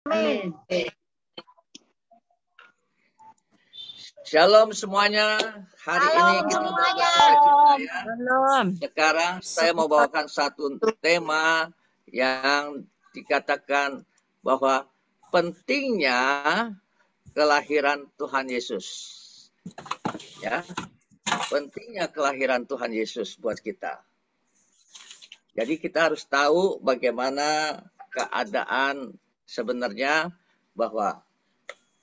Amin. Shalom semuanya. Hari ini kita semuanya. ya. Sekarang saya mau bawakan satu tema yang dikatakan bahwa pentingnya kelahiran Tuhan Yesus. Ya. Pentingnya kelahiran Tuhan Yesus buat kita. Jadi kita harus tahu bagaimana keadaan sebenarnya bahwa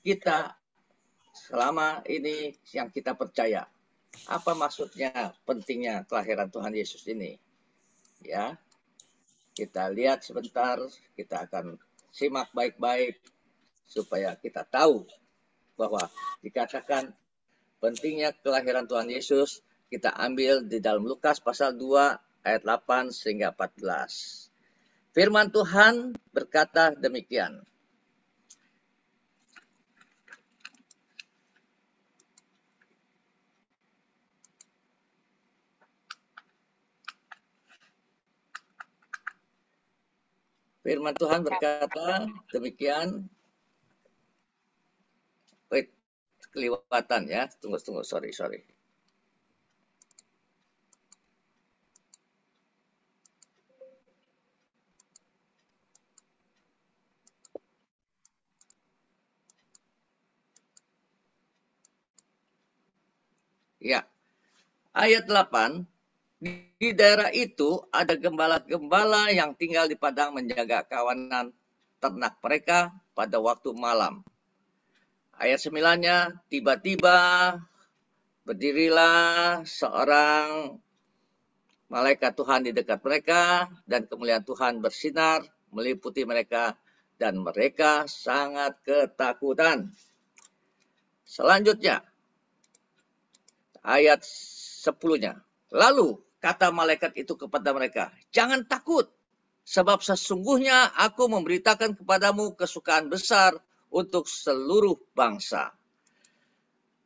kita selama ini yang kita percaya. Apa maksudnya pentingnya kelahiran Tuhan Yesus ini? Ya, kita lihat sebentar, kita akan simak baik-baik supaya kita tahu bahwa dikatakan pentingnya kelahiran Tuhan Yesus, kita ambil di dalam Lukas pasal 2 ayat 8 sehingga 14. Firman Tuhan berkata demikian. Firman Tuhan berkata demikian. Wait, kelewatan ya. Tunggu, sorry. Ya, ayat 8. Di daerah itu ada gembala-gembala yang tinggal di padang menjaga kawanan ternak mereka pada waktu malam. Ayat 9-nya, tiba-tiba berdirilah seorang malaikat Tuhan di dekat mereka dan kemuliaan Tuhan bersinar meliputi mereka dan mereka sangat ketakutan. Selanjutnya, ayat 10-nya. Lalu kata malaikat itu kepada mereka, jangan takut, sebab sesungguhnya aku memberitakan kepadamu kesukaan besar untuk seluruh bangsa.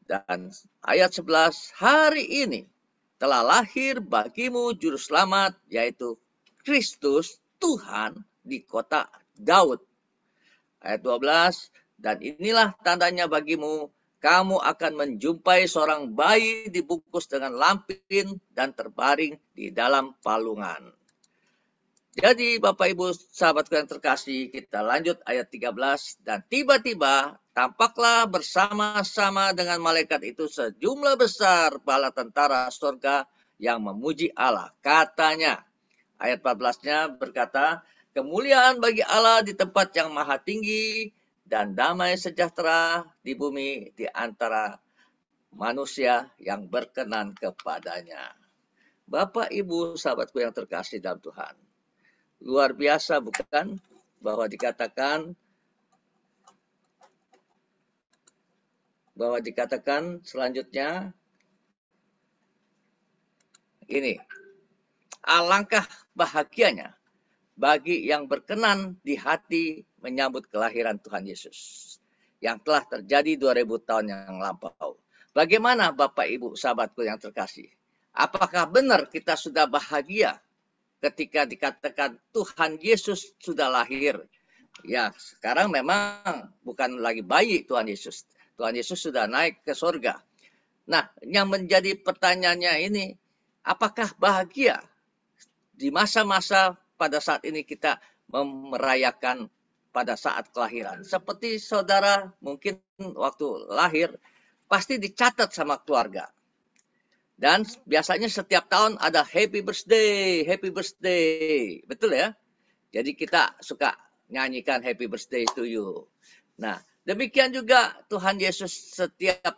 Dan ayat 11, hari ini telah lahir bagimu juru selamat, yaitu Kristus Tuhan di kota Daud. Ayat 12, dan inilah tandanya bagimu, kamu akan menjumpai seorang bayi dibungkus dengan lampin dan terbaring di dalam palungan. Jadi Bapak Ibu sahabatku yang terkasih, kita lanjut ayat 13. Dan tiba-tiba tampaklah bersama-sama dengan malaikat itu sejumlah besar bala tentara surga yang memuji Allah. Katanya, ayat 14-nya berkata, kemuliaan bagi Allah di tempat yang maha tinggi, dan damai sejahtera di bumi di antara manusia yang berkenan kepadanya. Bapak, Ibu, sahabatku yang terkasih dalam Tuhan. Luar biasa bukan? Bahwa dikatakan selanjutnya ini. Alangkah bahagianya bagi yang berkenan di hati menyambut kelahiran Tuhan Yesus yang telah terjadi 2000 tahun yang lampau. Bagaimana Bapak Ibu sahabatku yang terkasih? Apakah benar kita sudah bahagia ketika dikatakan Tuhan Yesus sudah lahir? Ya, sekarang memang bukan lagi bayi Tuhan Yesus. Tuhan Yesus sudah naik ke surga. Nah, yang menjadi pertanyaannya ini, apakah bahagia di masa-masa pada saat ini kita merayakan pada saat kelahiran? Seperti saudara mungkin waktu lahir pasti dicatat sama keluarga. Dan biasanya setiap tahun ada happy birthday. Betul ya? Jadi kita suka nyanyikan happy birthday to you. Nah, demikian juga Tuhan Yesus setiap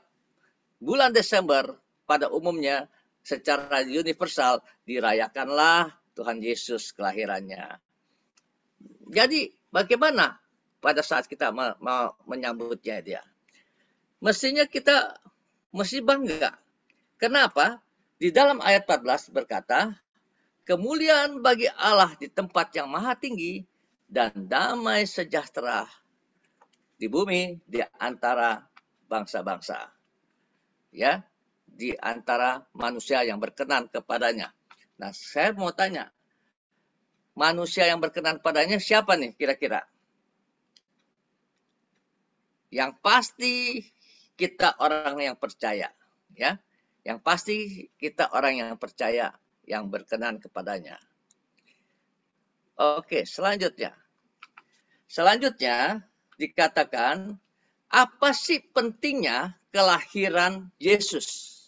bulan Desember pada umumnya secara universal dirayakanlah Tuhan Yesus kelahirannya. Jadi bagaimana pada saat kita menyambutnya dia? Mestinya kita mesti bangga. Kenapa? Di dalam ayat 14 berkata, kemuliaan bagi Allah di tempat yang maha tinggi dan damai sejahtera di bumi di antara bangsa-bangsa. Ya, di antara manusia yang berkenan kepadanya. Nah, saya mau tanya, manusia yang berkenan padanya siapa nih kira-kira? Yang pasti kita orang yang percaya, ya. Yang pasti kita orang yang percaya, yang berkenan kepadanya. Oke, selanjutnya. Selanjutnya dikatakan, apa sih pentingnya kelahiran Yesus?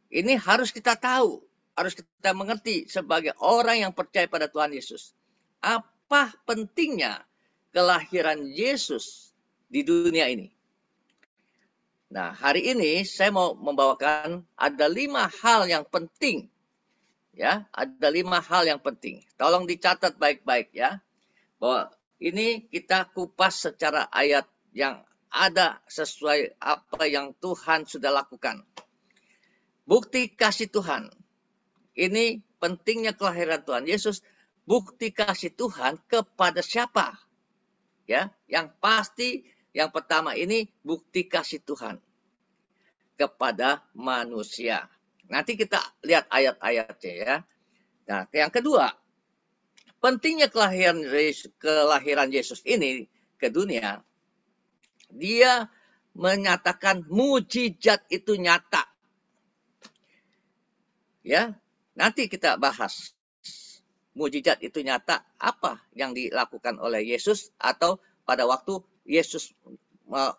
Ini harus kita tahu, harus kita mengerti sebagai orang yang percaya pada Tuhan Yesus. Apa pentingnya kelahiran Yesus di dunia ini? Nah, hari ini saya mau membawakan ada 5 hal yang penting. Ya, ada 5 hal yang penting. Tolong dicatat baik-baik ya. Bahwa ini kita kupas secara ayat yang ada sesuai apa yang Tuhan sudah lakukan. Bukti kasih Tuhan. Ini pentingnya kelahiran Tuhan Yesus. Bukti kasih Tuhan kepada siapa? Ya, yang pasti yang pertama ini bukti kasih Tuhan kepada manusia. Nanti kita lihat ayat-ayatnya ya. Nah, yang kedua, pentingnya kelahiran Yesus ini ke dunia, dia menyatakan mujizat itu nyata. Ya, nanti kita bahas mujizat itu nyata apa yang dilakukan oleh Yesus atau pada waktu Yesus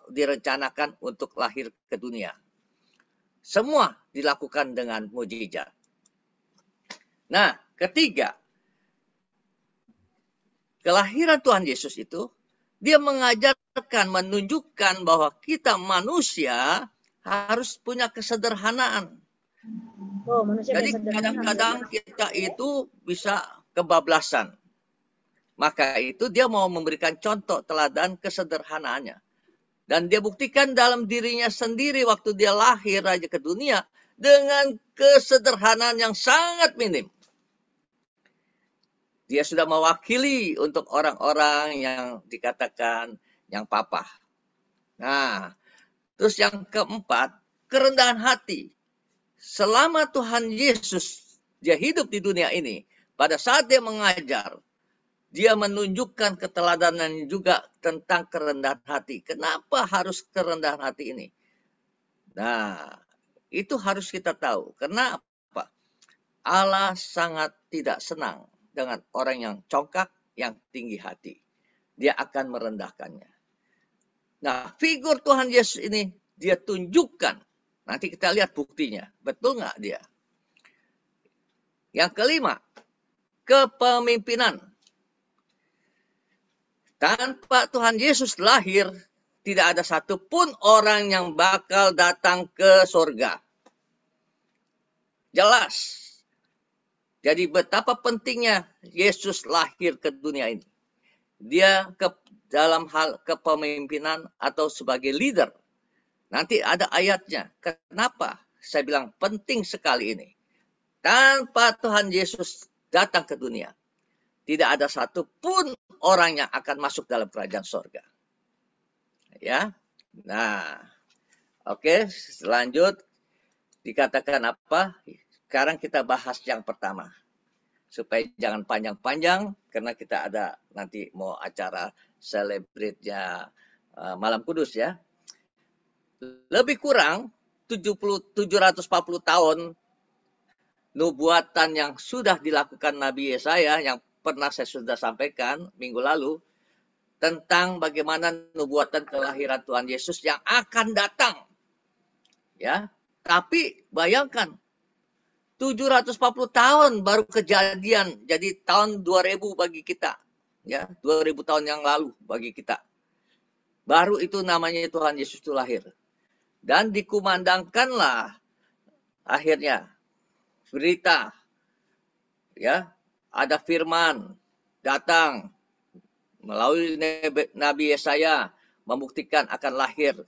direncanakan untuk lahir ke dunia. Semua dilakukan dengan mujizat. Nah, ketiga, kelahiran Tuhan Yesus itu dia mengajarkan, menunjukkan bahwa kita manusia harus punya kesederhanaan. Oh, manusia Jadi kadang-kadang kita itu bisa kebablasan. Maka itu dia mau memberikan contoh teladan kesederhanaannya. Dan dia buktikan dalam dirinya sendiri waktu dia lahir aja ke dunia dengan kesederhanaan yang sangat minim. Dia sudah mewakili untuk orang-orang yang dikatakan yang papa. Nah, terus yang keempat, kerendahan hati. Selama Tuhan Yesus dia hidup di dunia ini, pada saat dia mengajar, dia menunjukkan keteladanan juga tentang kerendahan hati. Kenapa harus kerendahan hati ini? Nah, itu harus kita tahu. Kenapa? Allah sangat tidak senang dengan orang yang congkak, yang tinggi hati. Dia akan merendahkannya. Nah, figur Tuhan Yesus ini dia tunjukkan. Nanti kita lihat buktinya. Betul nggak dia? Yang kelima, kepemimpinan. Tanpa Tuhan Yesus lahir, tidak ada satupun orang yang bakal datang ke surga. Jelas. Jadi betapa pentingnya Yesus lahir ke dunia ini. Dia dalam hal kepemimpinan atau sebagai leader. Nanti ada ayatnya. Kenapa saya bilang penting sekali ini? Tanpa Tuhan Yesus datang ke dunia, tidak ada satupun orang yang akan masuk dalam kerajaan sorga. Ya, nah, oke, selanjut dikatakan apa? Sekarang kita bahas yang pertama, supaya jangan panjang-panjang, karena kita ada nanti mau acara celebrate-nya Malam Kudus ya. Lebih kurang 740 tahun nubuatan yang sudah dilakukan Nabi Yesaya yang pernah saya sudah sampaikan minggu lalu tentang bagaimana nubuatan kelahiran Tuhan Yesus yang akan datang. Ya, tapi bayangkan 740 tahun baru kejadian, jadi tahun 2000 bagi kita. Ya, 2000 tahun yang lalu bagi kita. Baru itu namanya Tuhan Yesus itu lahir. Dan dikumandangkanlah akhirnya berita, ya, ada firman datang melalui Nabi Yesaya membuktikan akan lahir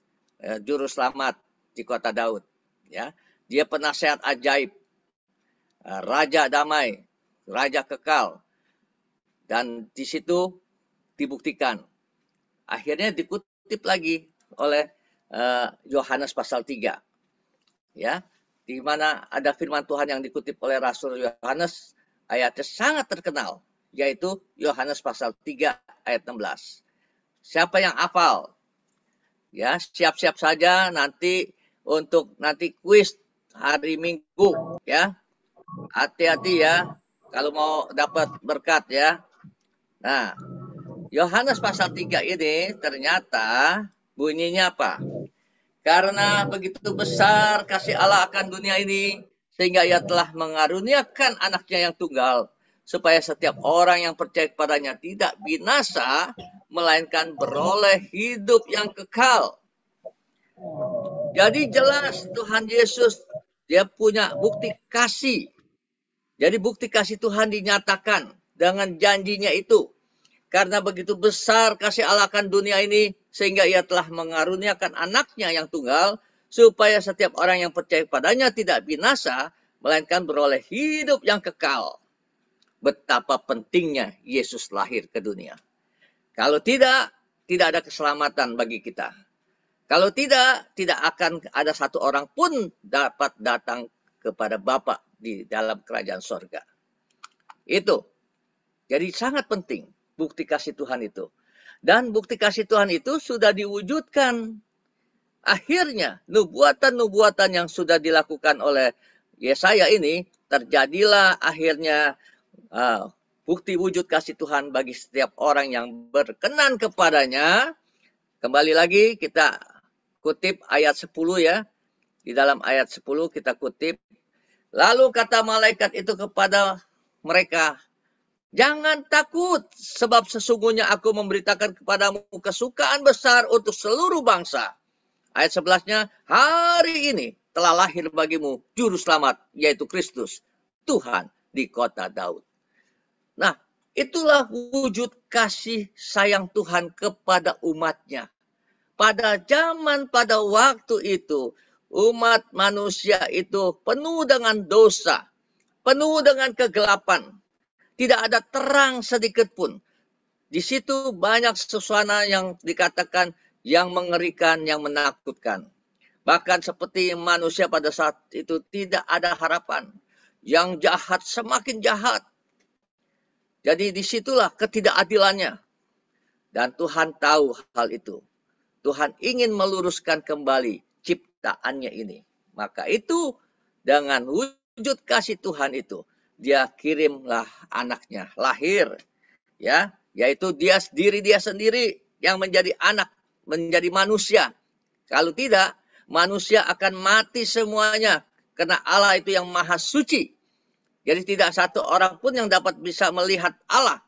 juru selamat di kota Daud. Ya, dia penasehat ajaib, raja damai, raja kekal, dan di situ dibuktikan. Akhirnya dikutip lagi oleh Yohanes pasal 3, ya, di mana ada firman Tuhan yang dikutip oleh Rasul Yohanes, ayatnya sangat terkenal, yaitu Yohanes pasal 3 ayat 16. Siapa yang hafal? Ya, siap-siap saja nanti untuk nanti kuis hari Minggu ya. Hati-hati ya kalau mau dapat berkat ya. Nah, Yohanes pasal 3 ini ternyata bunyinya apa? Karena begitu besar kasih Allah akan dunia ini, sehingga ia telah mengaruniakan anaknya yang tunggal, supaya setiap orang yang percaya kepadanya tidak binasa, melainkan beroleh hidup yang kekal. Jadi jelas Tuhan Yesus, dia punya bukti kasih. Jadi bukti kasih Tuhan dinyatakan dengan janjinya itu. Karena begitu besar kasih Allah akan dunia ini, sehingga ia telah mengaruniakan anaknya yang tunggal, supaya setiap orang yang percaya padanya tidak binasa, melainkan beroleh hidup yang kekal. Betapa pentingnya Yesus lahir ke dunia. Kalau tidak, tidak ada keselamatan bagi kita. Kalau tidak, tidak akan ada satu orang pun dapat datang kepada Bapa di dalam kerajaan sorga. Itu. Jadi sangat penting bukti kasih Tuhan itu. Dan bukti kasih Tuhan itu sudah diwujudkan. Akhirnya, nubuatan-nubuatan yang sudah dilakukan oleh Yesaya ini, terjadilah akhirnya bukti wujud kasih Tuhan bagi setiap orang yang berkenan kepadanya. Kembali lagi kita kutip ayat 10 ya. Di dalam ayat 10 kita kutip. Lalu kata malaikat itu kepada mereka, jangan takut, sebab sesungguhnya aku memberitakan kepadamu kesukaan besar untuk seluruh bangsa. Ayat 11-nya, hari ini telah lahir bagimu juru selamat, yaitu Kristus, Tuhan di kota Daud. Nah, itulah wujud kasih sayang Tuhan kepada umatnya. Pada waktu itu, umat manusia itu penuh dengan dosa, penuh dengan kegelapan. Tidak ada terang sedikit pun. Di situ banyak suasana yang dikatakan yang mengerikan, yang menakutkan. Bahkan seperti manusia pada saat itu tidak ada harapan. Yang jahat semakin jahat. Jadi disitulah ketidakadilannya. Dan Tuhan tahu hal itu. Tuhan ingin meluruskan kembali ciptaannya ini. Maka itu dengan wujud kasih Tuhan itu, dia kirimlah anaknya lahir, ya, yaitu dia sendiri yang menjadi anak, menjadi manusia. Kalau tidak, manusia akan mati semuanya, karena Allah itu yang maha suci. Jadi tidak satu orang pun yang dapat bisa melihat Allah.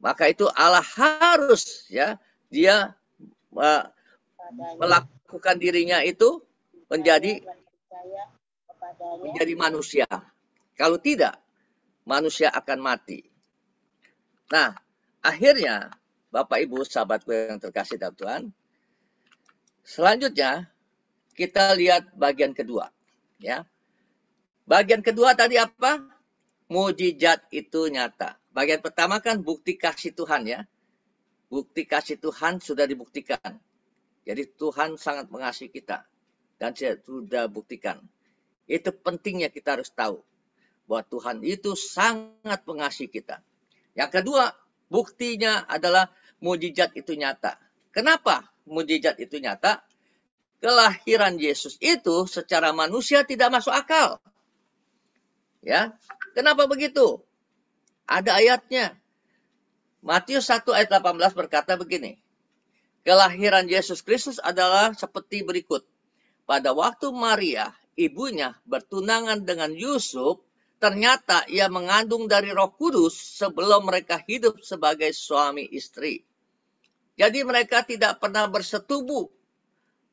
Maka itu Allah harus, ya, dia melakukan dirinya itu menjadi manusia. Kalau tidak, manusia akan mati. Nah, akhirnya Bapak Ibu sahabatku yang terkasih dalam Tuhan, selanjutnya kita lihat bagian kedua, ya. Bagian kedua tadi apa? Mujizat itu nyata. Bagian pertama kan bukti kasih Tuhan, ya. Bukti kasih Tuhan sudah dibuktikan. Jadi Tuhan sangat mengasihi kita dan sudah buktikan. Itu pentingnya kita harus tahu bahwa Tuhan itu sangat mengasihi kita. Yang kedua, buktinya adalah mujizat itu nyata. Kenapa mujizat itu nyata? Kelahiran Yesus itu secara manusia tidak masuk akal. Ya, kenapa begitu? Ada ayatnya. Matius 1 ayat 18 berkata begini. Kelahiran Yesus Kristus adalah seperti berikut. Pada waktu Maria, ibunya, bertunangan dengan Yusuf, ternyata ia mengandung dari Roh Kudus sebelum mereka hidup sebagai suami istri. Jadi mereka tidak pernah bersetubuh.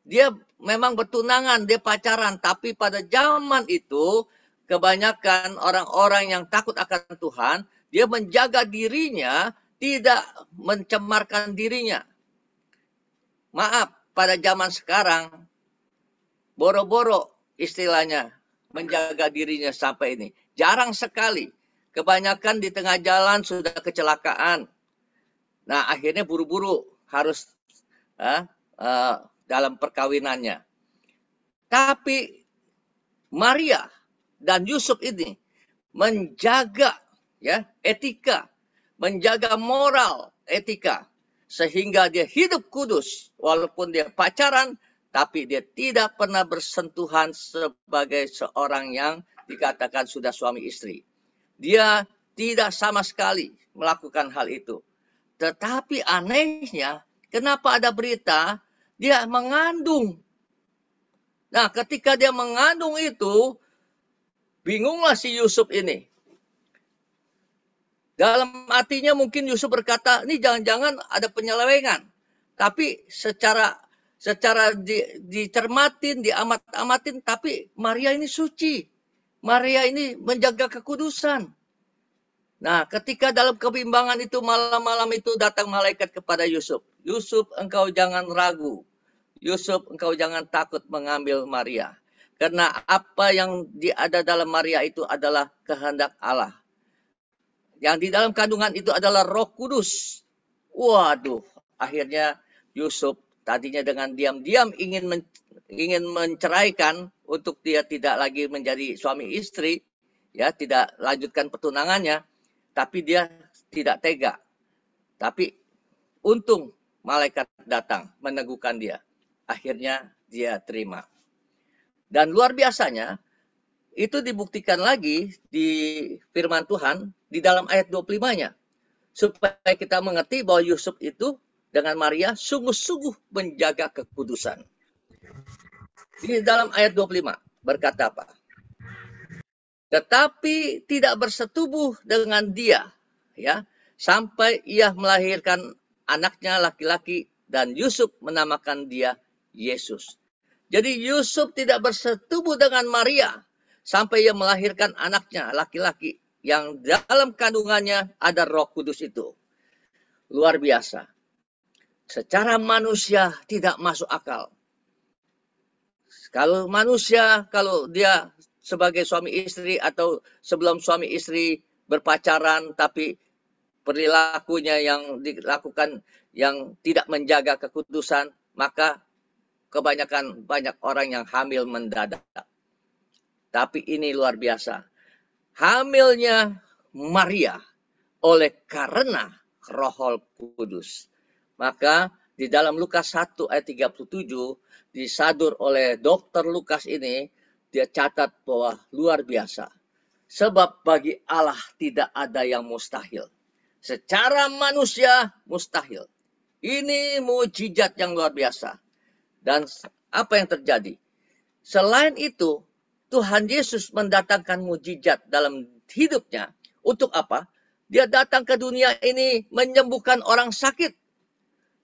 Dia memang bertunangan, dia pacaran. Tapi pada zaman itu, kebanyakan orang-orang yang takut akan Tuhan, dia menjaga dirinya, tidak mencemarkan dirinya. Maaf, pada zaman sekarang, boro-boro istilahnya, menjaga dirinya sampai ini. Jarang sekali. Kebanyakan di tengah jalan sudah kecelakaan. Nah, akhirnya buru-buru harus dalam perkawinannya. Tapi Maria dan Yusuf ini menjaga, ya, etika, menjaga moral etika. sehingga dia hidup kudus. Walaupun dia pacaran, tapi dia tidak pernah bersentuhan sebagai seorang yang dikatakan sudah suami istri. Dia tidak sama sekali melakukan hal itu. Tetapi anehnya, kenapa ada berita dia mengandung? Nah, ketika dia mengandung itu, bingunglah si Yusuf ini. Dalam hatinya mungkin Yusuf berkata, ini jangan-jangan ada penyelewengan. Tapi secara dicermatin, diamat-amatin, tapi Maria ini suci. Maria ini menjaga kekudusan. Nah, ketika dalam kebimbangan itu, malam-malam itu datang malaikat kepada Yusuf. Yusuf, engkau jangan ragu. Yusuf, engkau jangan takut mengambil Maria. Karena apa yang ada dalam Maria itu adalah kehendak Allah. Yang di dalam kandungan itu adalah Roh Kudus. Waduh, akhirnya Yusuf tadinya dengan diam-diam ingin menceraikan untuk dia tidak lagi menjadi suami istri, ya, tidak lanjutkan pertunangannya, tapi dia tidak tega. Tapi untung malaikat datang meneguhkan dia. Akhirnya dia terima. Dan luar biasanya, itu dibuktikan lagi di firman Tuhan di dalam ayat 25-nya. Supaya kita mengerti bahwa Yusuf itu dengan Maria sungguh-sungguh menjaga kekudusan. Di dalam ayat 25 berkata apa? Tetapi tidak bersetubuh dengan dia, ya, sampai ia melahirkan anaknya laki-laki dan Yusuf menamakan dia Yesus. Jadi Yusuf tidak bersetubuh dengan Maria sampai ia melahirkan anaknya laki-laki yang dalam kandungannya ada Roh Kudus itu. Luar biasa. Secara manusia tidak masuk akal. Kalau manusia, kalau dia sebagai suami istri atau sebelum suami istri berpacaran tapi perilakunya yang dilakukan yang tidak menjaga kekudusan, maka kebanyakan banyak orang yang hamil mendadak. Tapi ini luar biasa. Hamilnya Maria oleh karena Roh Kudus. Maka di dalam Lukas 1 ayat 37 disadur oleh dokter Lukas ini, dia catat bahwa luar biasa. Sebab bagi Allah tidak ada yang mustahil. Secara manusia mustahil. Ini mukjizat yang luar biasa. Dan apa yang terjadi? Selain itu, Tuhan Yesus mendatangkan mukjizat dalam hidupnya. Untuk apa? Dia datang ke dunia ini menyembuhkan orang sakit.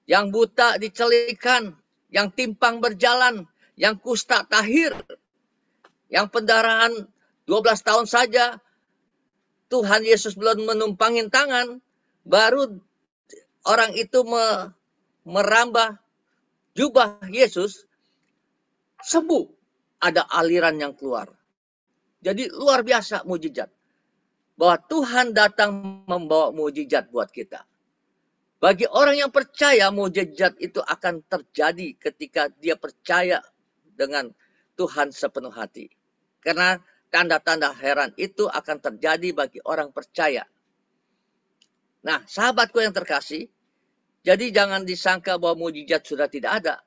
Yang buta dicelikan, yang timpang berjalan, yang kusta tahir, yang pendarahan 12 tahun saja. Tuhan Yesus belum menumpangin tangan, baru orang itu merambah jubah Yesus, sembuh. Ada aliran yang keluar. Jadi luar biasa mukjizat. Bahwa Tuhan datang membawa mukjizat buat kita. Bagi orang yang percaya, mukjizat itu akan terjadi ketika dia percaya dengan Tuhan sepenuh hati. Karena tanda-tanda heran itu akan terjadi bagi orang percaya. Nah, sahabatku yang terkasih, jadi jangan disangka bahwa mukjizat sudah tidak ada.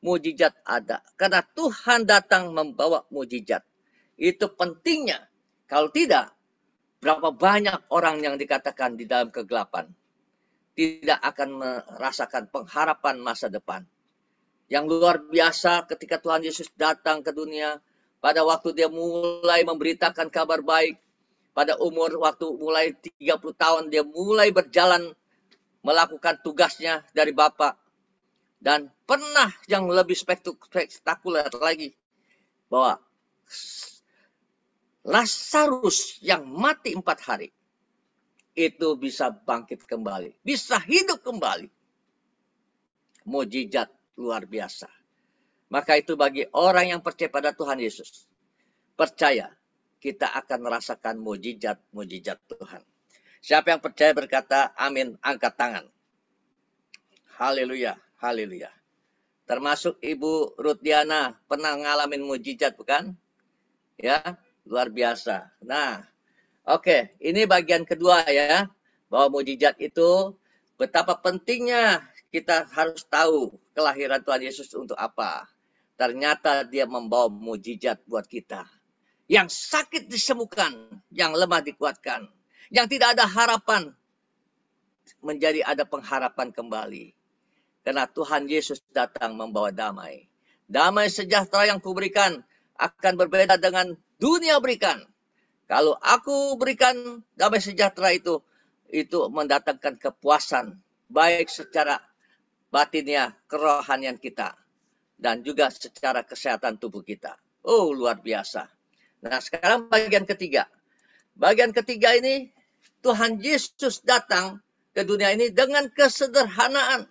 Mukjizat ada. Karena Tuhan datang membawa mukjizat. Itu pentingnya. Kalau tidak, berapa banyak orang yang dikatakan di dalam kegelapan tidak akan merasakan pengharapan masa depan. Yang luar biasa ketika Tuhan Yesus datang ke dunia, pada waktu dia mulai memberitakan kabar baik, pada umur waktu mulai 30 tahun dia mulai berjalan melakukan tugasnya dari Bapa. Dan pernah yang lebih spektakuler lagi, bahwa Lazarus yang mati 4 hari, itu bisa bangkit kembali, bisa hidup kembali. Mukjizat luar biasa. Maka itu bagi orang yang percaya pada Tuhan Yesus, percaya, kita akan merasakan mukjizat Tuhan. Siapa yang percaya berkata amin, angkat tangan. Haleluya, haleluya. Termasuk Ibu Rudiana pernah ngalamin mukjizat bukan? Ya, luar biasa. Nah, oke, ini bagian kedua ya, bahwa mukjizat itu betapa pentingnya kita harus tahu kelahiran Tuhan Yesus untuk apa. Ternyata dia membawa mujizat buat kita. Yang sakit disembuhkan, yang lemah dikuatkan, yang tidak ada harapan menjadi ada pengharapan kembali. Karena Tuhan Yesus datang membawa damai. Damai sejahtera yang kuberikan akan berbeda dengan dunia berikan. Kalau aku berikan damai sejahtera itu mendatangkan kepuasan, baik secara batinnya, kerohanian kita, dan juga secara kesehatan tubuh kita. Oh, luar biasa. Nah, sekarang bagian ketiga. Bagian ketiga ini, Tuhan Yesus datang ke dunia ini dengan kesederhanaan.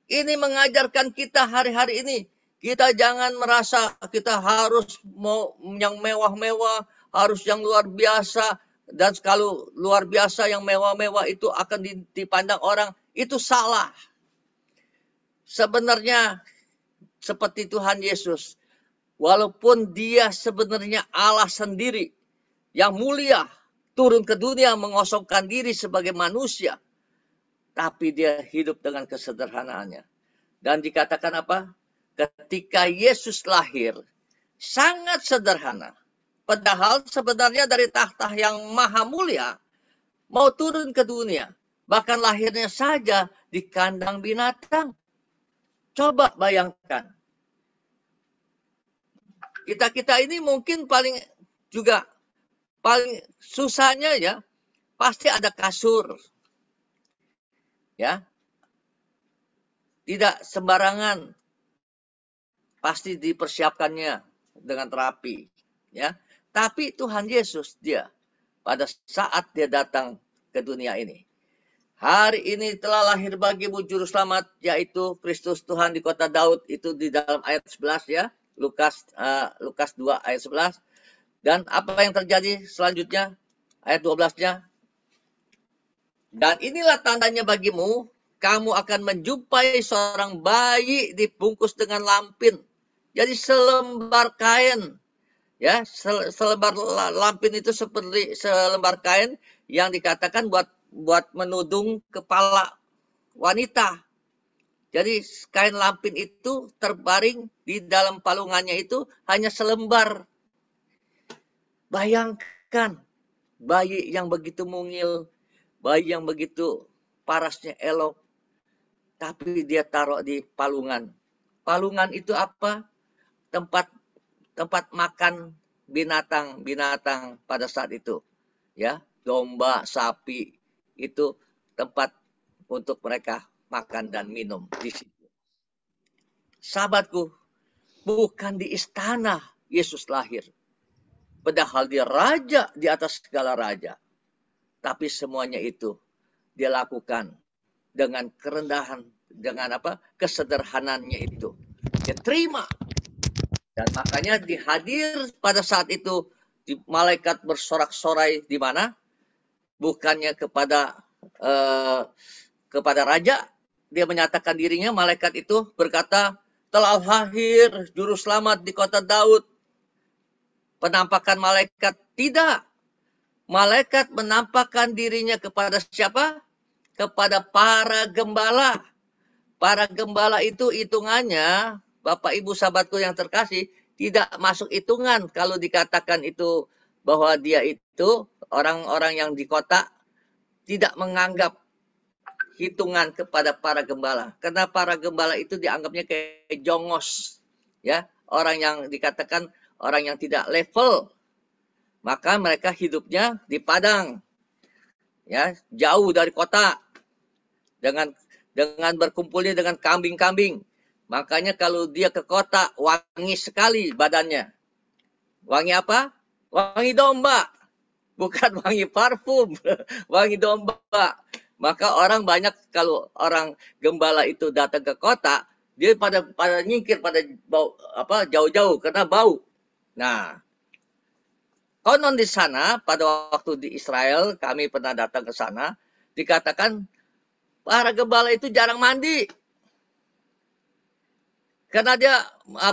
Ini mengajarkan kita hari-hari ini. Kita jangan merasa kita harus mau yang mewah-mewah, harus yang luar biasa. Dan kalau luar biasa yang mewah-mewah itu akan dipandang orang, itu salah. Sebenarnya seperti Tuhan Yesus, walaupun dia sebenarnya Allah sendiri yang mulia, turun ke dunia mengosongkan diri sebagai manusia, tapi dia hidup dengan kesederhanaannya. Dan dikatakan apa? Ketika Yesus lahir, sangat sederhana. Padahal sebenarnya dari tahta yang maha mulia, mau turun ke dunia. Bahkan lahirnya saja di kandang binatang. Coba bayangkan. Kita ini mungkin paling susahnya ya, pasti ada kasur. Ya, tidak sembarangan, pasti dipersiapkannya dengan rapi, ya. Tapi Tuhan Yesus dia pada saat dia datang ke dunia ini, hari ini telah lahir bagimu juru selamat, yaitu Kristus Tuhan di kota Daud, itu di dalam ayat 11 ya, Lukas 2 ayat 11. Dan apa yang terjadi selanjutnya ayat 12-nya? Dan inilah tandanya bagimu, kamu akan menjumpai seorang bayi dibungkus dengan lampin. Jadi selembar kain. Ya, selembar lampin itu seperti selembar kain yang dikatakan buat menudung kepala wanita. Jadi kain lampin itu terbaring di dalam palungannya itu hanya selembar. Bayangkan bayi yang begitu mungil, bayi yang begitu parasnya elok, tapi dia taruh di palungan. Palungan itu apa? Tempat makan binatang-binatang pada saat itu. Ya, domba, sapi, itu tempat untuk mereka makan dan minum di situ. Sahabatku, bukan di istana Yesus lahir. Padahal dia raja di atas segala raja. Tapi semuanya itu dia lakukan dengan kerendahan, dengan kesederhanaannya itu. Dia terima. Dan makanya dihadir pada saat itu malaikat bersorak-sorai di mana? Bukannya kepada raja, dia menyatakan dirinya, malaikat itu berkata, telah lahir juru selamat di kota Daud. Penampakan malaikat tidak. Malaikat menampakkan dirinya kepada siapa? Kepada para gembala. Para gembala itu hitungannya, Bapak Ibu sahabatku yang terkasih, tidak masuk hitungan kalau dikatakan itu bahwa dia itu orang-orang yang di kota tidak menganggap hitungan kepada para gembala. Karena para gembala itu dianggapnya kayak jongos. Ya, orang yang dikatakan orang yang tidak level. Maka mereka hidupnya di padang, ya, jauh dari kota, dengan berkumpulnya dengan kambing-kambing. Makanya kalau dia ke kota, wangi sekali badannya. Wangi apa? Wangi domba, bukan wangi parfum, wangi domba. Maka orang banyak kalau orang gembala itu datang ke kota, dia pada nyingkir, pada bau jauh-jauh karena bau. Nah, konon di sana, pada waktu di Israel, kami pernah datang ke sana, dikatakan para gembala itu jarang mandi. Karena dia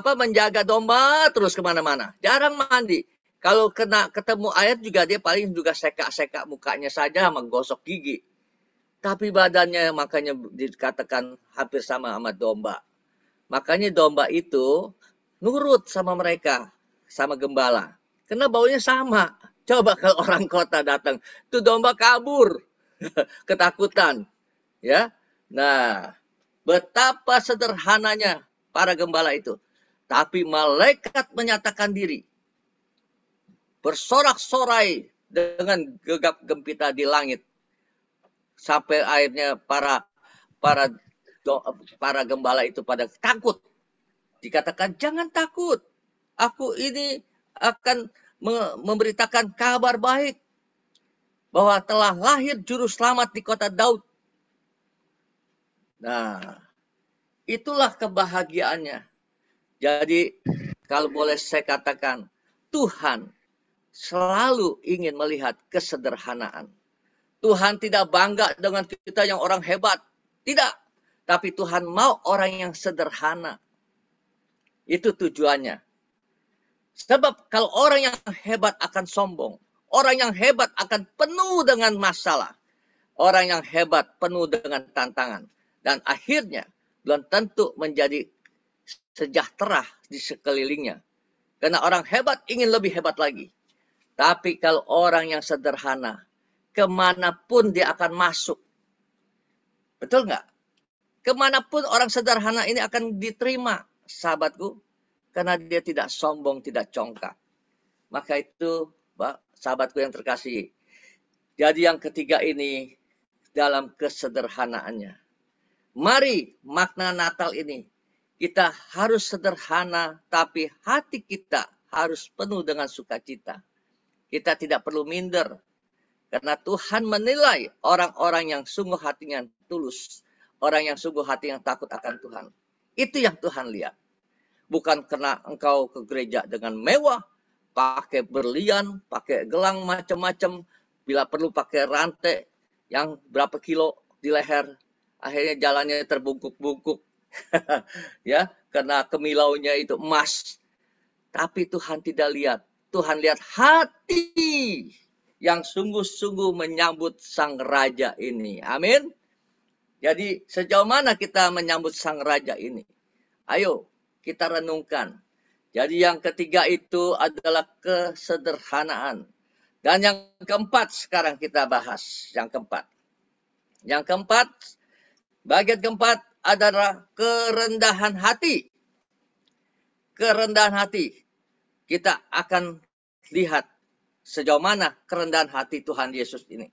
menjaga domba terus kemana-mana. Jarang mandi. Kalau ketemu air juga dia paling juga seka-seka mukanya saja, menggosok gigi. Tapi badannya makanya dikatakan hampir sama domba. Makanya domba itu nurut sama mereka, sama gembala. Karena baunya sama. Coba kalau orang kota datang, tuh domba kabur, ketakutan, ya. Nah, betapa sederhananya para gembala itu. Tapi malaikat menyatakan diri, bersorak-sorai dengan gegap gempita di langit, sampai akhirnya para gembala itu pada takut. Dikatakan, jangan takut. Aku ini akan memberitakan kabar baik bahwa telah lahir juru selamat di kota Daud. Nah, itulah kebahagiaannya. Jadi, kalau boleh saya katakan, Tuhan selalu ingin melihat kesederhanaan. Tuhan tidak bangga dengan kita yang orang hebat. Tidak. Tapi Tuhan mau orang yang sederhana. Itu tujuannya. Sebab kalau orang yang hebat akan sombong. Orang yang hebat akan penuh dengan masalah. Orang yang hebat penuh dengan tantangan. Dan akhirnya belum tentu menjadi sejahtera di sekelilingnya. Karena orang hebat ingin lebih hebat lagi. Tapi kalau orang yang sederhana, kemanapun dia akan masuk. Betul nggak? Kemanapun orang sederhana ini akan diterima, sahabatku. Karena dia tidak sombong, tidak congkak. Maka itu, sahabatku yang terkasih. Jadi yang ketiga ini, dalam kesederhanaannya. Mari makna Natal ini, kita harus sederhana, tapi hati kita harus penuh dengan sukacita. Kita tidak perlu minder. Karena Tuhan menilai orang-orang yang sungguh hatinya tulus. Orang yang sungguh hati yang takut akan Tuhan. Itu yang Tuhan lihat. Bukan karena engkau ke gereja dengan mewah, pakai berlian, pakai gelang macam-macam, bila perlu pakai rantai yang berapa kilo di leher, akhirnya jalannya terbungkuk-bungkuk. Ya, karena kemilaunya itu emas. Tapi Tuhan tidak lihat. Tuhan lihat hati yang sungguh-sungguh menyambut Sang Raja ini. Amin. Jadi sejauh mana kita menyambut Sang Raja ini? Ayo kita renungkan. Jadi yang ketiga itu adalah kesederhanaan. Dan yang keempat sekarang kita bahas. Yang keempat, bagian keempat adalah kerendahan hati. Kerendahan hati. Kita akan lihat sejauh mana kerendahan hati Tuhan Yesus ini.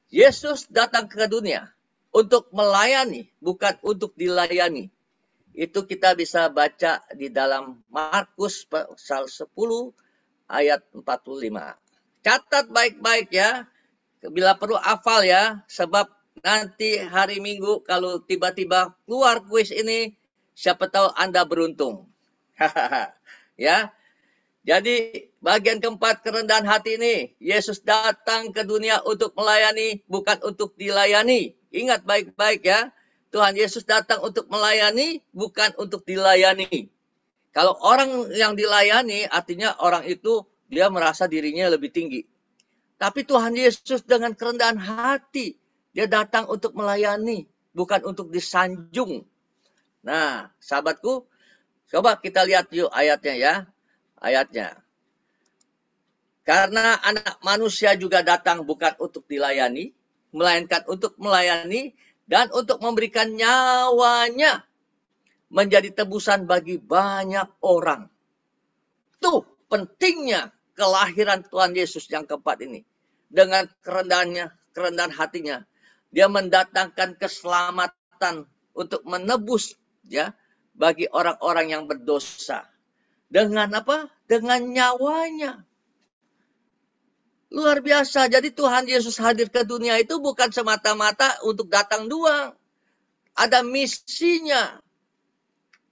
Yesus datang ke dunia untuk melayani, bukan untuk dilayani. Itu kita bisa baca di dalam Markus pasal 10 ayat 45. Catat baik-baik ya. Bila perlu hafal ya. Sebab nanti hari Minggu kalau tiba-tiba keluar kuis ini, siapa tahu Anda beruntung. Ya. Jadi bagian keempat kerendahan hati ini. Yesus datang ke dunia untuk melayani, bukan untuk dilayani. Ingat baik-baik ya. Tuhan Yesus datang untuk melayani, bukan untuk dilayani. Kalau orang yang dilayani, artinya orang itu dia merasa dirinya lebih tinggi. Tapi Tuhan Yesus dengan kerendahan hati, dia datang untuk melayani, bukan untuk disanjung. Nah, sahabatku, coba kita lihat yuk ayatnya ya. Ayatnya. Karena anak manusia juga datang bukan untuk dilayani, melainkan untuk melayani dan untuk memberikan nyawanya menjadi tebusan bagi banyak orang. Tuh pentingnya kelahiran Tuhan Yesus yang keempat ini. Dengan kerendahan hatinya, dia mendatangkan keselamatan untuk menebus ya bagi orang-orang yang berdosa. Dengan apa? Dengan nyawanya. Luar biasa. Jadi Tuhan Yesus hadir ke dunia itu bukan semata-mata untuk datang doang. Ada misinya.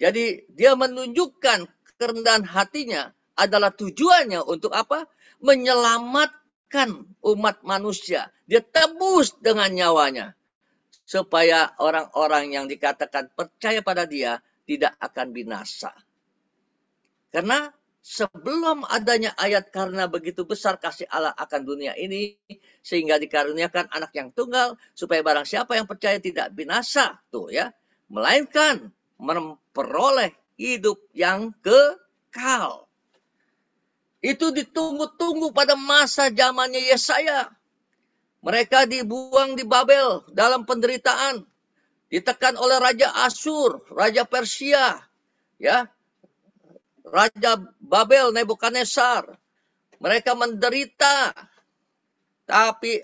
Jadi dia menunjukkan kerendahan hatinya adalah tujuannya untuk apa? Menyelamatkan umat manusia. Dia tebus dengan nyawanya. Supaya orang-orang yang dikatakan percaya pada dia tidak akan binasa. Karena sebelum adanya ayat karena begitu besar kasih Allah akan dunia ini sehingga dikaruniakan anak yang tunggal supaya barang siapa yang percaya tidak binasa tuh ya, melainkan memperoleh hidup yang kekal. Itu ditunggu-tunggu pada masa zamannya Yesaya. Mereka dibuang di Babel dalam penderitaan, ditekan oleh Raja Asyur, Raja Persia, ya, Raja Babel Nebukadnezar. Mereka menderita, tapi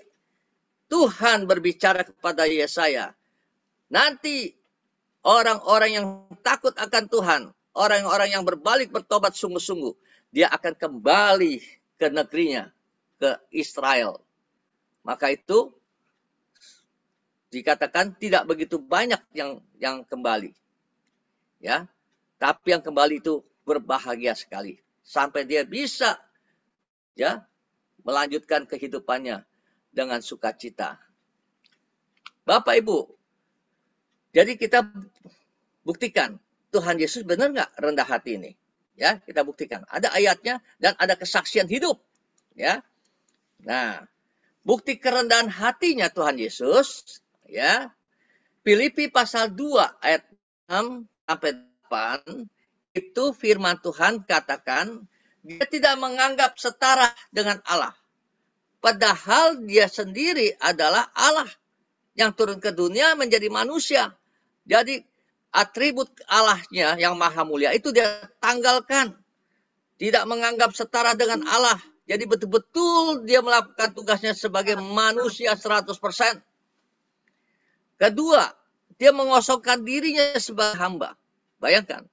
Tuhan berbicara kepada Yesaya. Nanti orang-orang yang takut akan Tuhan, orang-orang yang berbalik bertobat sungguh-sungguh, dia akan kembali ke negerinya, ke Israel. Maka itu dikatakan tidak begitu banyak yang kembali. Ya. Tapi yang kembali itu berbahagia sekali sampai dia bisa ya melanjutkan kehidupannya dengan sukacita. Bapak Ibu, jadi kita buktikan Tuhan Yesus benar nggak rendah hati ini? Ya, kita buktikan. Ada ayatnya dan ada kesaksian hidup. Ya. Nah, bukti kerendahan hatinya Tuhan Yesus, ya. Filipi pasal 2 ayat 6 sampai 8 itu firman Tuhan katakan dia tidak menganggap setara dengan Allah. Padahal dia sendiri adalah Allah yang turun ke dunia menjadi manusia. Jadi atribut Allahnya yang maha mulia itu dia tanggalkan. Tidak menganggap setara dengan Allah. Jadi betul-betul dia melakukan tugasnya sebagai manusia 100%. Kedua, dia mengosongkan dirinya sebagai hamba. Bayangkan,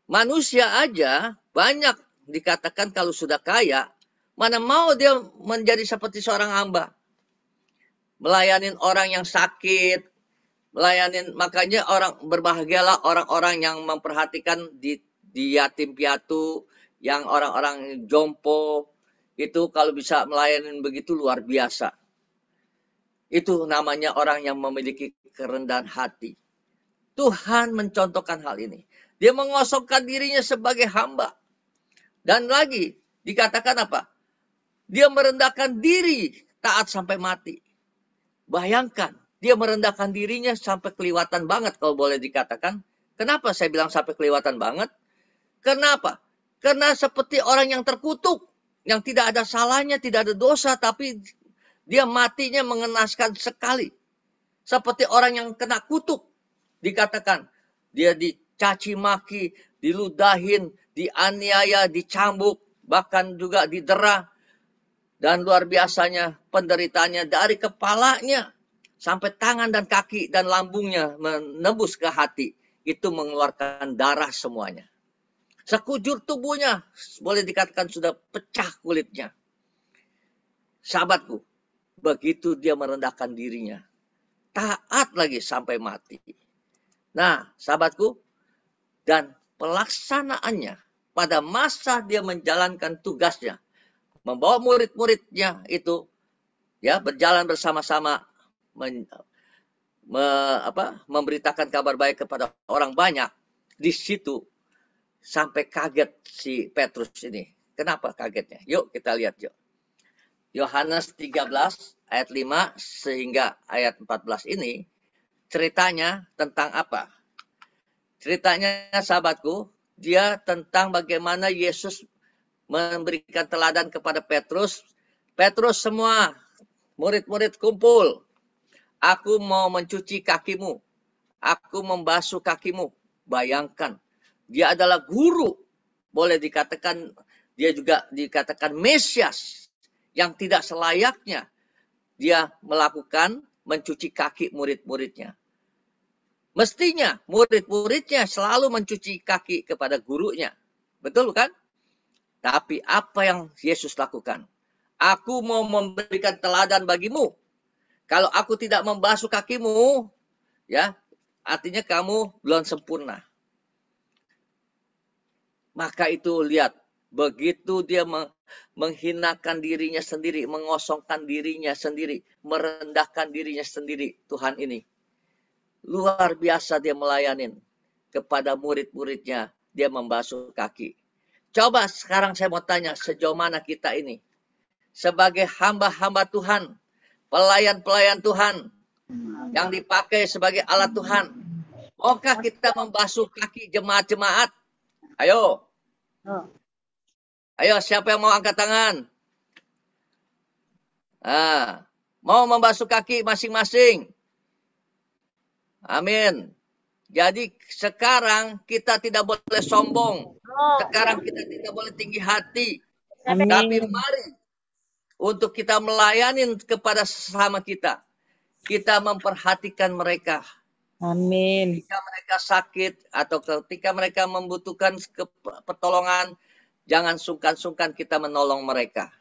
manusia aja banyak dikatakan kalau sudah kaya, mana mau dia menjadi seperti seorang hamba. Melayanin orang yang sakit, makanya orang berbahagialah orang-orang yang memperhatikan di yatim piatu, yang orang-orang jompo, itu kalau bisa melayani begitu luar biasa. Itu namanya orang yang memiliki kerendahan hati. Tuhan mencontohkan hal ini. Dia mengosongkan dirinya sebagai hamba. Dan lagi dikatakan apa? Dia merendahkan diri taat sampai mati. Bayangkan, dia merendahkan dirinya sampai kelihatan banget kalau boleh dikatakan. Kenapa saya bilang sampai kelihatan banget? Kenapa? Karena seperti orang yang terkutuk, yang tidak ada salahnya, tidak ada dosa, tapi dia matinya mengenaskan sekali. Seperti orang yang kena kutuk. Dikatakan, dia dicaci maki, diludahin, dianiaya, dicambuk, bahkan juga didera. Dan luar biasanya penderitaannya dari kepalanya sampai tangan dan kaki dan lambungnya menembus ke hati. Itu mengeluarkan darah semuanya. Sekujur tubuhnya boleh dikatakan sudah pecah kulitnya. Sahabatku, begitu dia merendahkan dirinya. Taat lagi sampai mati. Nah, sahabatku, dan pelaksanaannya pada masa dia menjalankan tugasnya, membawa murid-muridnya itu ya berjalan bersama-sama memberitakan kabar baik kepada orang banyak. Di situ sampai kaget si Petrus ini. Kenapa kagetnya? Yuk kita lihat yuk. Yohanes 13 ayat 5 sehingga ayat 14 ini ceritanya tentang apa? Ceritanya sahabatku, dia tentang bagaimana Yesus memberikan teladan kepada Petrus. Petrus, semua murid-murid kumpul. Aku mau mencuci kakimu. Aku membasuh kakimu. Bayangkan, dia adalah guru. Boleh dikatakan, dia juga dikatakan Mesias. Yang tidak selayaknya dia melakukan mencuci kaki murid-muridnya. Mestinya murid-muridnya selalu mencuci kaki kepada gurunya. Betul kan? Tapi apa yang Yesus lakukan? Aku mau memberikan teladan bagimu. Kalau aku tidak membasuh kakimu, ya, artinya kamu belum sempurna. Maka itu lihat, begitu dia menghinakan dirinya sendiri, mengosongkan dirinya sendiri, merendahkan dirinya sendiri, Tuhan ini. Luar biasa dia melayanin kepada murid-muridnya, dia membasuh kaki. Coba sekarang saya mau tanya, sejauh mana kita ini sebagai hamba-hamba Tuhan, pelayan-pelayan Tuhan yang dipakai sebagai alat Tuhan, maukah kita membasuh kaki jemaat-jemaat? Ayo, Oh, ayo, siapa yang mau angkat tangan? Mau membasuh kaki masing-masing. Amin. Jadi sekarang kita tidak boleh sombong. oh, Sekarang kita tidak boleh tinggi hati. Amin. Tapi mari untuk kita melayani kepada sesama kita. Kita memperhatikan mereka. Amin. Ketika mereka sakit atau ketika mereka membutuhkan pertolongan, jangan sungkan-sungkan kita menolong mereka.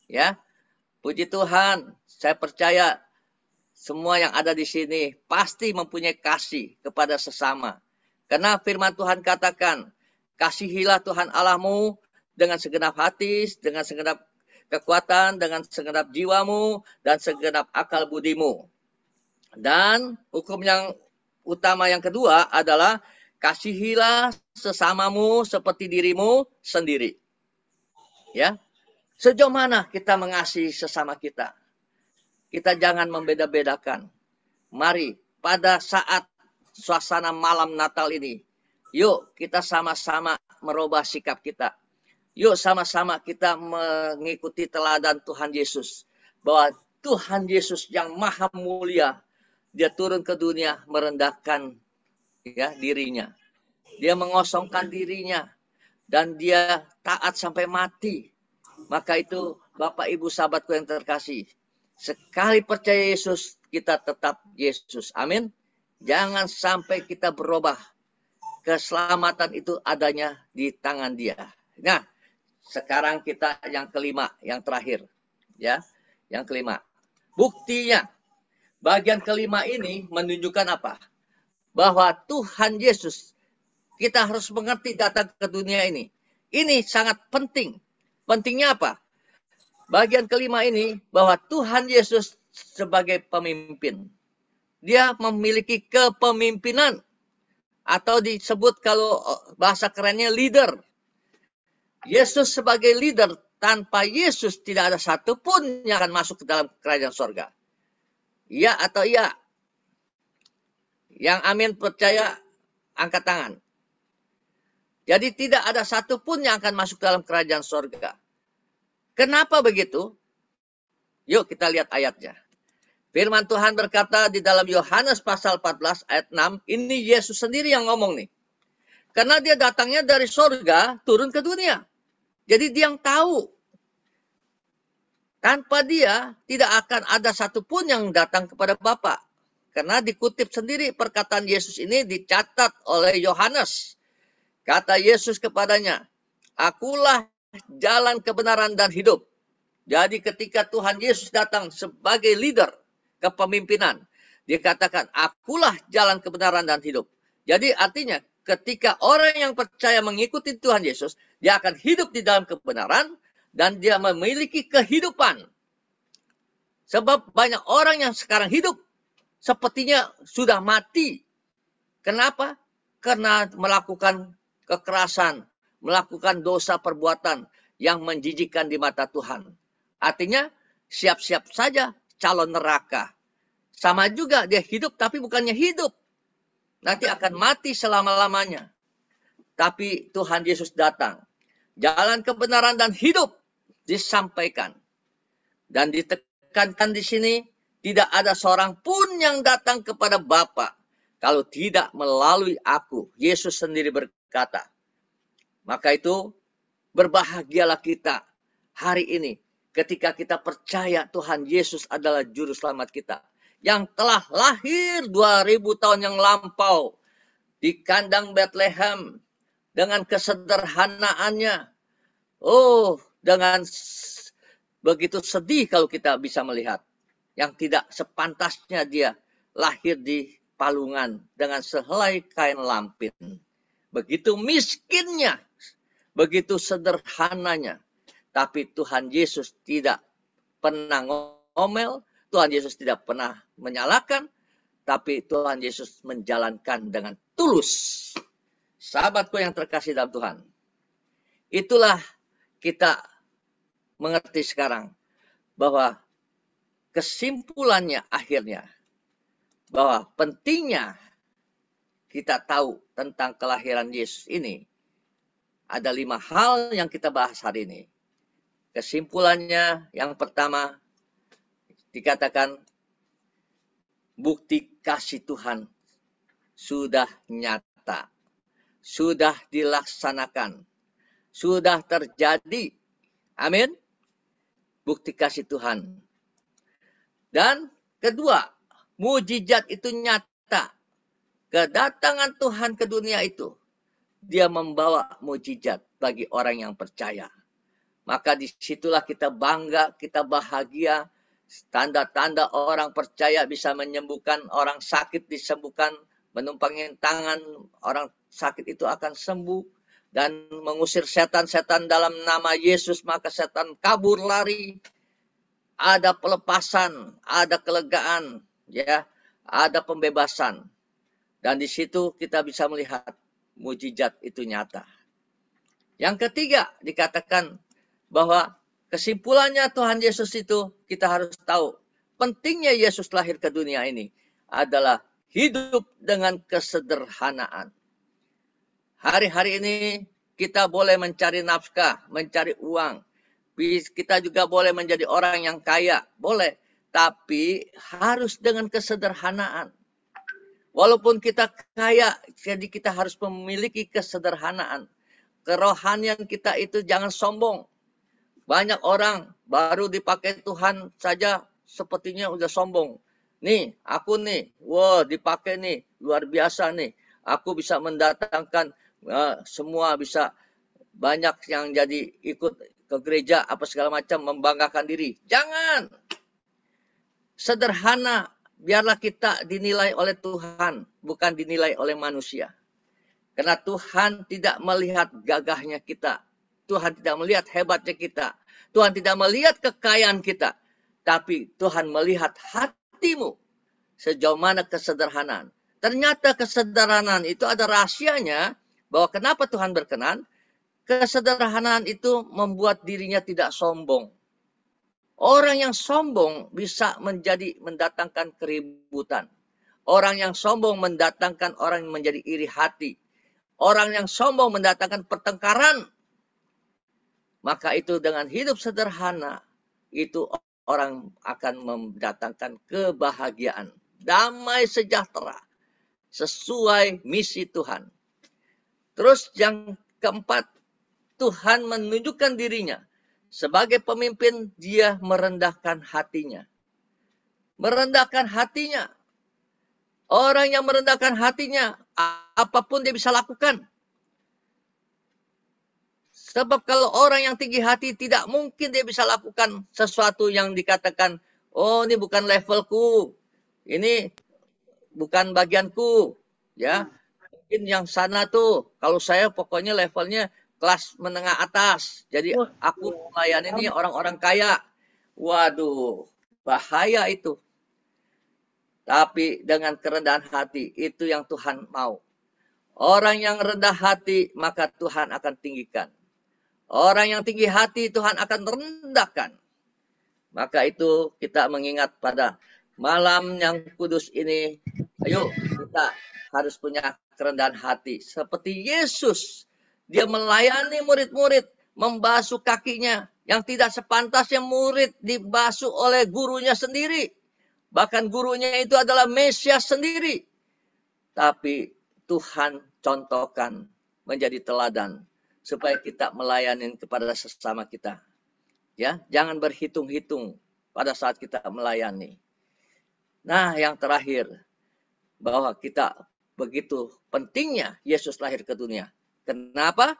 Ya, puji Tuhan, saya percaya semua yang ada di sini pasti mempunyai kasih kepada sesama. Karena firman Tuhan katakan, kasihilah Tuhan Allahmu dengan segenap hati, dengan segenap kekuatan, dengan segenap jiwamu, dan segenap akal budimu. Dan hukum yang utama yang kedua adalah kasihilah sesamamu seperti dirimu sendiri. Ya, sejauh mana kita mengasihi sesama kita? Kita jangan membeda-bedakan. Mari pada saat suasana malam Natal ini, yuk kita sama-sama merubah sikap kita. Yuk sama-sama kita mengikuti teladan Tuhan Yesus. Bahwa Tuhan Yesus yang maha mulia, dia turun ke dunia merendahkan ya dirinya. Dia mengosongkan dirinya. Dan dia taat sampai mati. Maka itu Bapak Ibu sahabatku yang terkasih. Sekali percaya Yesus, kita tetap Yesus. Amin. Jangan sampai kita berubah. Keselamatan itu adanya di tangan dia. Nah, sekarang kita yang kelima, yang terakhir. Ya, yang kelima. Buktinya, bagian kelima ini menunjukkan apa? Bahwa Tuhan Yesus, kita harus mengerti datang ke dunia ini. Ini sangat penting. Pentingnya apa? Bagian kelima ini bahwa Tuhan Yesus sebagai pemimpin. Dia memiliki kepemimpinan. Atau disebut kalau bahasa kerennya leader. Yesus sebagai leader, tanpa Yesus tidak ada satupun yang akan masuk ke dalam kerajaan sorga. Iya atau iya? Yang amin percaya, angkat tangan. Jadi tidak ada satupun yang akan masuk dalam kerajaan sorga. Kenapa begitu? Yuk kita lihat ayatnya. Firman Tuhan berkata di dalam Yohanes pasal 14 ayat 6. Ini Yesus sendiri yang ngomong nih. Karena dia datangnya dari sorga turun ke dunia. Jadi dia yang tahu. Tanpa dia tidak akan ada satupun yang datang kepada Bapa. Karena dikutip sendiri perkataan Yesus ini dicatat oleh Yohanes. Kata Yesus kepadanya, Akulah jalan kebenaran dan hidup. Jadi ketika Tuhan Yesus datang sebagai leader kepemimpinan, dia katakan, Akulah jalan kebenaran dan hidup. Jadi artinya ketika orang yang percaya mengikuti Tuhan Yesus, dia akan hidup di dalam kebenaran dan dia memiliki kehidupan. Sebab banyak orang yang sekarang hidup sepertinya sudah mati. Kenapa? Karena melakukan kekerasan, melakukan dosa perbuatan yang menjijikkan di mata Tuhan. Artinya siap-siap saja calon neraka. Sama juga dia hidup tapi bukannya hidup. Nanti akan mati selama-lamanya. Tapi Tuhan Yesus datang. Jalan kebenaran dan hidup disampaikan. Dan ditekankan di sini, tidak ada seorang pun yang datang kepada Bapa kalau tidak melalui aku. Yesus sendiri berkata. Maka itu berbahagialah kita hari ini ketika kita percaya Tuhan Yesus adalah juru selamat kita. Yang telah lahir 2000 tahun yang lampau di kandang Bethlehem dengan kesederhanaannya. Oh, dengan begitu sedih kalau kita bisa melihat. Yang tidak sepantasnya dia lahir di palungan dengan sehelai kain lampin. Begitu miskinnya, begitu sederhananya. Tapi Tuhan Yesus tidak pernah ngomel, Tuhan Yesus tidak pernah menyalahkan, tapi Tuhan Yesus menjalankan dengan tulus. Sahabatku yang terkasih dalam Tuhan, Itulah kita mengerti sekarang bahwa kesimpulannya akhirnya bahwa pentingnya kita tahu tentang kelahiran Yesus ini. Ada 5 hal yang kita bahas hari ini. Kesimpulannya yang pertama dikatakan bukti kasih Tuhan sudah nyata, sudah dilaksanakan, sudah terjadi. Amin. Bukti kasih Tuhan. Dan kedua, mujizat itu nyata. Kedatangan Tuhan ke dunia itu, dia membawa mujizat bagi orang yang percaya. Maka disitulah kita bangga, kita bahagia. Tanda-tanda orang percaya bisa menyembuhkan, orang sakit disembuhkan, menumpangin tangan, orang sakit itu akan sembuh. Dan mengusir setan-setan dalam nama Yesus, maka setan kabur lari. Ada pelepasan, ada kelegaan, ya, ada pembebasan. Dan di situ kita bisa melihat mujizat itu nyata. Yang ketiga dikatakan bahwa kesimpulannya Tuhan Yesus itu kita harus tahu. Pentingnya Yesus lahir ke dunia ini adalah hidup dengan kesederhanaan. Hari-hari ini kita boleh mencari nafkah, mencari uang. Kita juga boleh menjadi orang yang kaya. Boleh. Tapi harus dengan kesederhanaan. Walaupun kita kaya, jadi kita harus memiliki kesederhanaan. Kerohanian kita itu jangan sombong. Banyak orang baru dipakai Tuhan saja sepertinya udah sombong. Nih, aku nih, wah dipakai nih, luar biasa nih. Aku bisa mendatangkan, semua bisa banyak yang jadi ikut ke gereja, apa segala macam, membanggakan diri. Jangan! Sederhana, biarlah kita dinilai oleh Tuhan, bukan dinilai oleh manusia. Karena Tuhan tidak melihat gagahnya kita. Tuhan tidak melihat hebatnya kita. Tuhan tidak melihat kekayaan kita. Tapi Tuhan melihat hatimu. Sejauh mana kesederhanaan. Ternyata kesederhanaan itu ada rahasianya. Bahwa kenapa Tuhan berkenan. Kesederhanaan itu membuat dirinya tidak sombong. Orang yang sombong bisa mendatangkan keributan. Orang yang sombong mendatangkan orang yang menjadi iri hati. Orang yang sombong mendatangkan pertengkaran. Maka itu dengan hidup sederhana, itu orang akan mendatangkan kebahagiaan, damai sejahtera, sesuai misi Tuhan. Terus yang keempat, Tuhan menunjukkan dirinya. Sebagai pemimpin, dia merendahkan hatinya. Merendahkan hatinya. Orang yang merendahkan hatinya, apapun dia bisa lakukan. Sebab kalau orang yang tinggi hati tidak mungkin dia bisa lakukan sesuatu yang dikatakan, oh ini bukan levelku, ini bukan bagianku, ya. Mungkin yang sana tuh, kalau saya pokoknya levelnya kelas menengah atas. Jadi aku melayani ini orang-orang kaya. Waduh, bahaya itu. Tapi dengan kerendahan hati, itu yang Tuhan mau. Orang yang rendah hati, maka Tuhan akan tinggikan. Orang yang tinggi hati Tuhan akan rendahkan. Maka itu kita mengingat pada malam yang kudus ini. Ayo kita harus punya kerendahan hati. Seperti Yesus. Dia melayani murid-murid. Membasuh kakinya. Yang tidak sepantasnya murid dibasuh oleh gurunya sendiri. Bahkan gurunya itu adalah Mesias sendiri. Tapi Tuhan contohkan menjadi teladan. Supaya kita melayani kepada sesama kita. Ya, jangan berhitung-hitung pada saat kita melayani. Nah, yang terakhir, bahwa kita begitu pentingnya Yesus lahir ke dunia. Kenapa?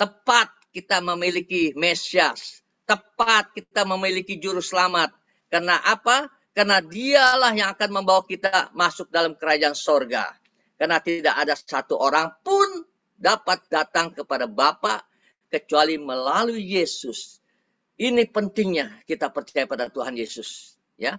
Tepat kita memiliki Mesias. Tepat kita memiliki juru selamat. Karena apa? Karena dialah yang akan membawa kita masuk dalam kerajaan sorga. Karena tidak ada satu orang pun dapat datang kepada Bapa kecuali melalui Yesus. Ini pentingnya kita percaya pada Tuhan Yesus, ya.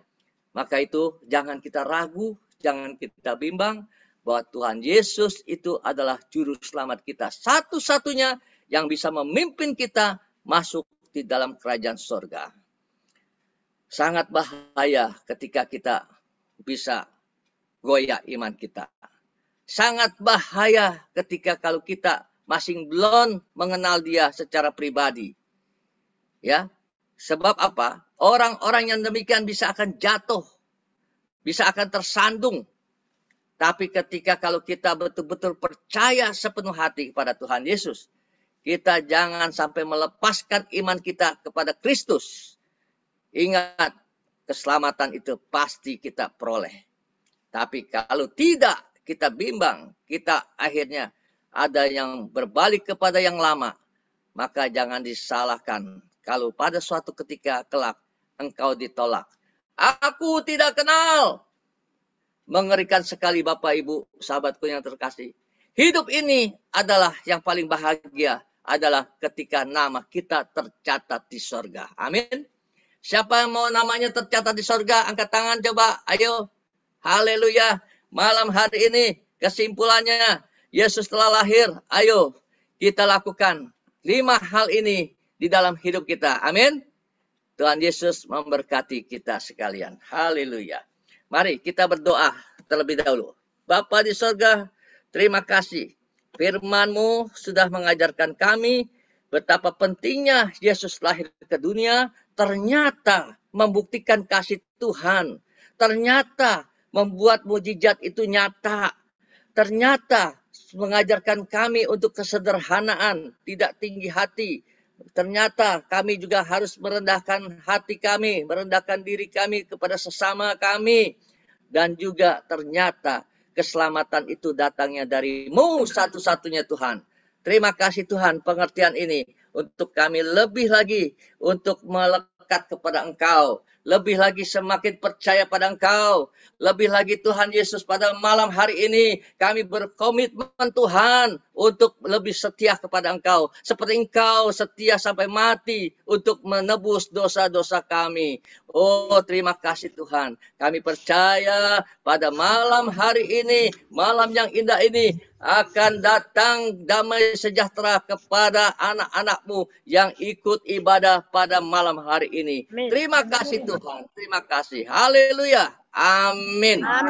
Maka itu jangan kita ragu, jangan kita bimbang bahwa Tuhan Yesus itu adalah juru selamat kita. Satu-satunya yang bisa memimpin kita masuk di dalam kerajaan surga. Sangat bahaya ketika kita bisa goyah iman kita. Sangat bahaya ketika kalau kita masih belum mengenal dia secara pribadi. Ya, sebab apa? Orang-orang yang demikian bisa akan jatuh, bisa akan tersandung. Tapi ketika kalau kita betul-betul percaya sepenuh hati kepada Tuhan Yesus, kita jangan sampai melepaskan iman kita kepada Kristus. Ingat, keselamatan itu pasti kita peroleh. Tapi kalau tidak, kita bimbang, kita akhirnya ada yang berbalik kepada yang lama, maka jangan disalahkan kalau pada suatu ketika kelak engkau ditolak. Aku tidak kenal. Mengerikan sekali Bapak Ibu, sahabatku yang terkasih. Hidup ini adalah yang paling bahagia, adalah ketika nama kita tercatat di sorga. Amin. Siapa yang mau namanya tercatat di sorga, angkat tangan coba, ayo. Haleluya. Malam hari ini kesimpulannya, Yesus telah lahir. Ayo kita lakukan 5 hal ini di dalam hidup kita. Amin. Tuhan Yesus memberkati kita sekalian. Haleluya. Mari kita berdoa terlebih dahulu. Bapa di sorga, terima kasih. Firman-Mu sudah mengajarkan kami betapa pentingnya Yesus lahir ke dunia. Ternyata membuktikan kasih Tuhan. Ternyata membuat mujizat itu nyata. Ternyata mengajarkan kami untuk kesederhanaan, tidak tinggi hati. Ternyata kami juga harus merendahkan hati kami, merendahkan diri kami kepada sesama kami. Dan juga ternyata keselamatan itu datangnya dari-Mu satu-satunya Tuhan. Terima kasih Tuhan pengertian ini untuk kami lebih lagi untuk melekat kepada Engkau. Lebih lagi semakin percaya pada Engkau. Lebih lagi Tuhan Yesus pada malam hari ini kami berkomitmen Tuhan untuk lebih setia kepada Engkau. Seperti Engkau setia sampai mati untuk menebus dosa-dosa kami. Oh terima kasih Tuhan. Kami percaya pada malam hari ini, malam yang indah ini akan datang damai sejahtera kepada anak-anak-Mu yang ikut ibadah pada malam hari ini. Amin. Terima kasih Tuhan. Terima kasih. Haleluya. Amin. Amin.